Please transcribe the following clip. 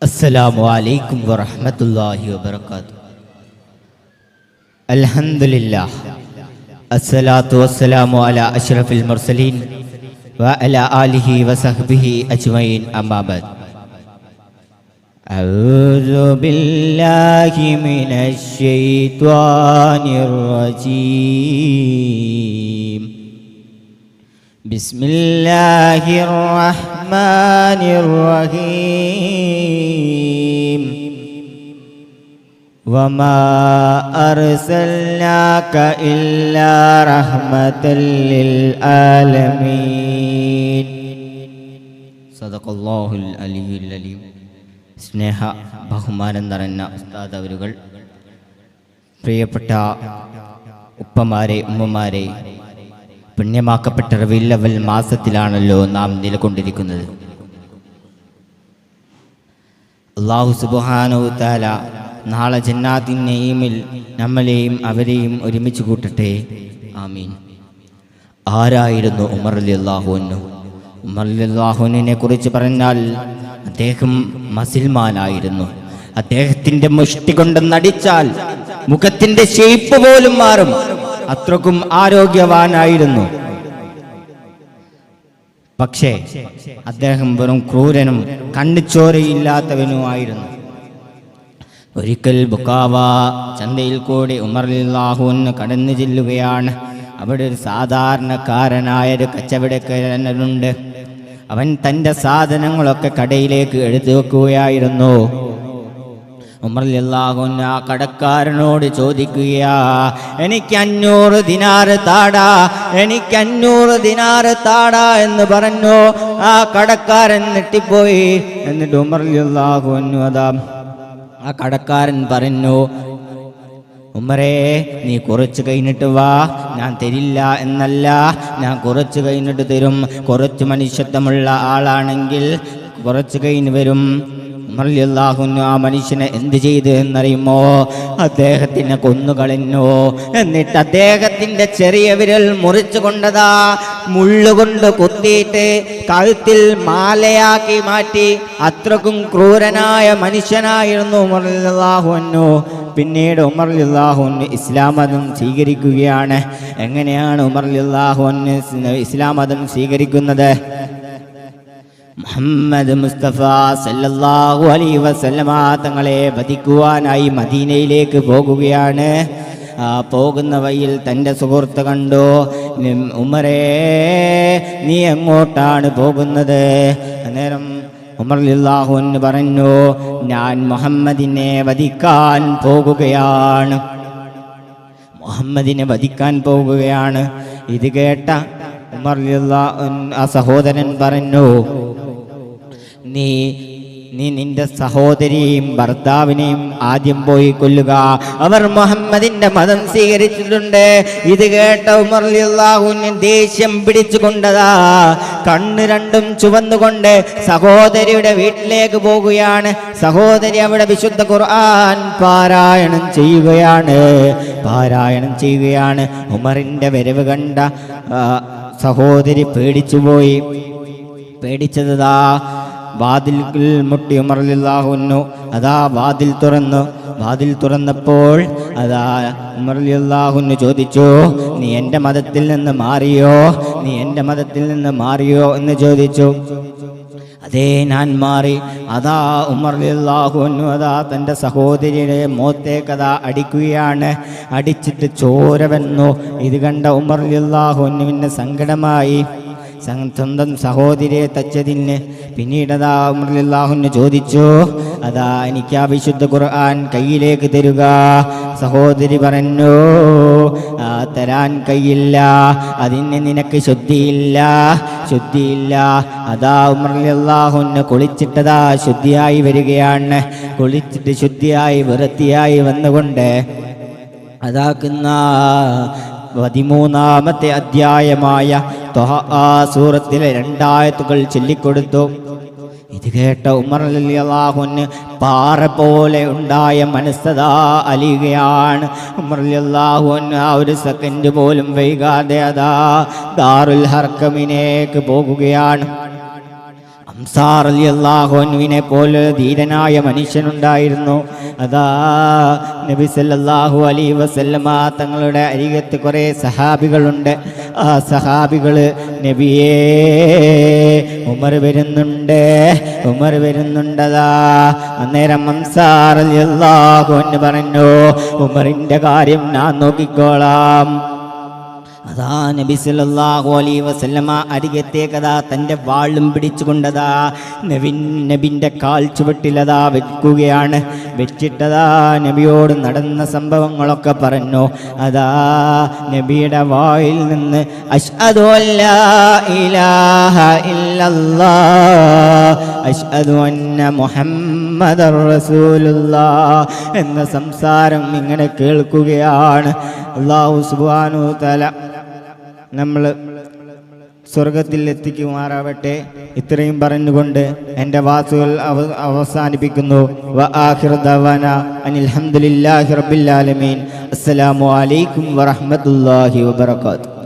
അസ്സലാമു അലൈക്കും വറഹ്മത്തുള്ളാഹി വബറകാതുഹു. അൽഹംദുലില്ലാഹ് അസ്സലാത്തു വസ്സലാമു അലാ അഷ്റഫിൽ മുർസലീൻ വഅലാ ആലിഹി വസഹ്ബിഹി അജ്മഈൻ. അമ്മാ ബഅദ്. അഊദു ബില്ലാഹി മിനശ് ശൈത്വാനിർ റജീം. ബിസ്മില്ലാഹിർ റഹ്മാനിർ റഹീം. വമാ അർസൽനാക ഇല്ലാ റഹ്മത്തൽ ലിൽ ആലമീൻ. സദഖല്ലാഹുൽ അലിയ്യുൽ അലീം. സ്നേഹ ബഹുമാനം നിറഞ്ഞ ഉസ്താദ് അവരുകൾ, പ്രിയപ്പെട്ട ഉപ്പമാരെ, ഉമ്മമാരെ, പുണ്യമാക്കപ്പെട്ട റബീഉൽ അവ്വൽ മാസത്തിലാണല്ലോ നാം നിലകൊണ്ടിരിക്കുന്നത്. അല്ലാഹു സുബ്ഹാനഹു വ തആല നാളെ ജന്നാത്തിൻ നഈമിൽ നമ്മളെയും അവരെയും ഒരുമിച്ച് കൂട്ടട്ടെ. ആമീൻ. ആരായിരുന്നു ഉമർ റളിയല്ലാഹു അൻഹു? ഉമർ റളിയല്ലാഹു അൻഹുവിനെ കുറിച്ച് പറഞ്ഞാൽ അദ്ദേഹം മുസൽമാനായിരുന്നു. അദ്ദേഹത്തിന്റെ മുഷ്ടി കൊണ്ട് നടിച്ചാൽ മുഖത്തിന്റെ ഷേപ്പ് പോലും മാറും. അത്രക്കും ആരോഗ്യവാനായിരുന്നു. പക്ഷേ അദ്ദേഹം വെറും ക്രൂരനും കണ്ണിച്ചോരയില്ലാത്തവനുമായിരുന്നു. ഒരിക്കൽ ബുക്കാവ ചന്തയിൽ കൂടി ഉമർ റളിയല്ലാഹു അൻഹു കടന്നു ചെല്ലുകയാണ്. അവിടെ ഒരു സാധാരണക്കാരനായ ഒരു കച്ചവടക്കാരനുണ്ട്. അവൻ തൻ്റെ സാധനങ്ങളൊക്കെ കടയിലേക്ക് എടുത്തു വെക്കുകയായിരുന്നു. ഉമർ റളിയല്ലാഹു അൻഹു ആ കടക്കാരനോട് ചോദിക്കുകയാ, എനിക്ക് 500 ദിനാർ താടാ, എനിക്ക് 500 ദിനാർ താടാ എന്ന് പറഞ്ഞു. ആ കടക്കാരൻ നെട്ടിപ്പോയി. എന്നിട്ട് ഉമർ റളിയല്ലാഹു അൻഹു ആ കടക്കാരൻ പറഞ്ഞു, ഉമറേ, നീ കുറച്ച് കഴിഞ്ഞിട്ട് വാ, ഞാൻ തരില്ല എന്നല്ല, ഞാൻ കുറച്ച് കഴിഞ്ഞിട്ട് തരും. കുറച്ച് മനുഷ്യത്വമുള്ള ആളാണെങ്കിൽ കുറച്ച് കഴിഞ്ഞ് വരും. ഉമർ റളിയല്ലാഹു അൻഹു ആ മനുഷ്യനെ എന്ത് ചെയ്തു എന്നറിയുമോ? അദ്ദേഹത്തിനെ കൊന്നുകളഞ്ഞു. എന്നിട്ട് അദ്ദേഹത്തിന്റെ ചെറിയ വിരൽ മുറിച്ചു കൊണ്ടതാ മുള്ളുകൊണ്ട് കുത്തിയിട്ട് കഴുത്തിൽ മാലയാക്കി മാറ്റി. അത്രക്കും ക്രൂരനായ മനുഷ്യനായിരുന്നു ഉമർ റളിയല്ലാഹു അൻഹു. പിന്നീട് ഉമർ റളിയല്ലാഹു അൻഹു ഇസ്ലാം മതം സ്വീകരിക്കുകയാണ്. എങ്ങനെയാണ് ഉമർ റളിയല്ലാഹു അൻഹു ഇസ്ലാം മതം സ്വീകരിക്കുന്നത്? മുഹമ്മദ് മുസ്തഫ സല്ലല്ലാഹു അലൈഹി വസല്ലമ തങ്ങളെ വധിക്കുവാനായി മദീനയിലേക്ക് പോകുകയാണ്. പോകുന്ന വഴിയിൽ തൻ്റെ സുഹൃത്ത് കണ്ടു. ഉമറേ, നീ എങ്ങോട്ടാണ് പോകുന്നത്? അന്നേരം ഉമർ റളിയല്ലാഹു അൻഹു പറഞ്ഞു, ഞാൻ മുഹമ്മദിനെ വധിക്കാൻ പോകുകയാണ്, മുഹമ്മദിനെ വധിക്കാൻ പോകുകയാണ്. ഇത് കേട്ട ഉമർ റളിയല്ലാഹു അൻഹു ആ സഹോദരൻ പറഞ്ഞു, നീ നിന്റെ സഹോദരിയെയും ഭർത്താവിനെയും ആദ്യം പോയി കൊല്ലുക, അവർ മുഹമ്മദിന്റെ മതം സ്വീകരിച്ചിട്ടുണ്ട്. ഇത് കേട്ട ഉമർ റളിയല്ലാഹു അൻഹു ദേഷ്യം പിടിച്ചുകൊണ്ടതാ കണ്ണ് രണ്ടും ചുവന്നുകൊണ്ട് സഹോദരിയുടെ വീട്ടിലേക്ക് പോകുകയാണ്. സഹോദരി അവിടെ വിശുദ്ധ ഖുർആൻ പാരായണം ചെയ്യുകയാണ്. ഉമറിന്റെ വരവ് കണ്ട സഹോദരി പേടിച്ചുപോയി. പേടിച്ചതാ വാതിൽ മുട്ടി ഉമർ റളിയല്ലാഹു അൻഹു വാതിൽ തുറന്നപ്പോൾ ഉമർ റളിയല്ലാഹു അൻഹു ചോദിച്ചു, നീ എൻ്റെ മതത്തിൽ നിന്ന് മാറിയോ എന്ന് ചോദിച്ചു. അതേ, ഞാൻ മാറി. ഉമർ റളിയല്ലാഹു അൻഹു തൻ്റെ സഹോദരിയുടെ മുഖത്തേക്ക് അടിക്കുകയാണ്. അടിച്ചിട്ട് ചോര വന്നു. ഇത് കണ്ട ഉമർ റളിയല്ലാഹു അൻഹുവിന് സങ്കടമായി. സ്വന്തം സഹോദരിയെ തച്ചതിന്. പിന്നീട് ഉമർ റളിയല്ലാഹു അൻഹു ചോദിച്ചു, എനിക്ക് ആ വിശുദ്ധ ഖുർആൻ കയ്യിലേക്ക് തരുക. സഹോദരി പറഞ്ഞു, തരാൻ കഴിയില്ല, അതിന് നിനക്ക് ശുദ്ധിയില്ല. ഉമർ റളിയല്ലാഹു അൻഹു കുളിച്ചിട്ടതാ ശുദ്ധിയായി വരികയാണ്. കുളിച്ചിട്ട് ശുദ്ധിയായി വൃത്തിയായി വന്നുകൊണ്ട് അതാക്കുന്ന 13-ാമത്തെ അധ്യായമായ സൂറത്തിലെ 2 ആയത്തുകൾ ചൊല്ലിക്കൊടുത്തു. ഇത് കേട്ട ഉമർ റളിയല്ലാഹു അൻഹു പാറ പോലെ ഉണ്ടായ മനസ്സതാ അലിയുകയാണ്. ഉമർ റളിയല്ലാഹു അൻഹു ആ ഒരു സെക്കൻഡ് പോലും വൈകാതെ ദാറുൽ ഹർക്കമിലേക്ക് പോകുകയാണ്. ഹംസാ റളിയല്ലാഹു അൻഹുവിനെ പോലെ ധീരനായ മനുഷ്യനുണ്ടായിരുന്നു. അതാ നബി സല്ലല്ലാഹു അലൈഹി വസല്ലമ തങ്ങളുടെ അരികത്ത് കുറേ സഹാബികളുണ്ട്. ആ സഹാബികൾ നബിയേ ഉമർ വരുന്നുണ്ടതാ. അന്നേരം ഹംസാ റളിയല്ലാഹു അൻഹു പറഞ്ഞു, ഉമറിൻ്റെ കാര്യം ഞാൻ നോക്കിക്കോളാം. അതാ നബി സല്ലല്ലാഹു അലൈഹി വസല്ലമ അരികത്തേക്കതാ തൻ്റെ വാളും പിടിച്ചുകൊണ്ടതാ നബിൻ്റെ കാൽ ചുവട്ടിലതാ വെക്കുകയാണ്. വെച്ചിട്ടതാ നബിയോട് നടന്ന സംഭവങ്ങളൊക്കെ പറഞ്ഞു. അതാ നബിയുടെ വായിൽ നിന്ന് അശ്ഹദു അല്ലാ ഇലാഹ ഇല്ലല്ലാഹ് അശ്ഹദു അന്ന മുഹമ്മദർ റസൂലുള്ളാഹ് എന്ന സംസാരം ഇങ്ങനെ കേൾക്കുകയാണ്. അല്ലാഹു സുബ്ഹാനഹു വ തആല നമ്മൾ സ്വർഗത്തിൽ എത്തിക്കുമാറാവട്ടെ. ഇത്രയും പറഞ്ഞുകൊണ്ട് എൻ്റെ വാക്കുകൾ അവസാനിപ്പിക്കുന്നു. വ ആഖിറു ദഅവാനാ അനിൽ ഹംദുലില്ലാഹി റബ്ബിൽ ആലമീൻ. അസ്സലാമു അലൈക്കും വറഹ്മത്തുള്ളാഹി വബറകാതുഹു.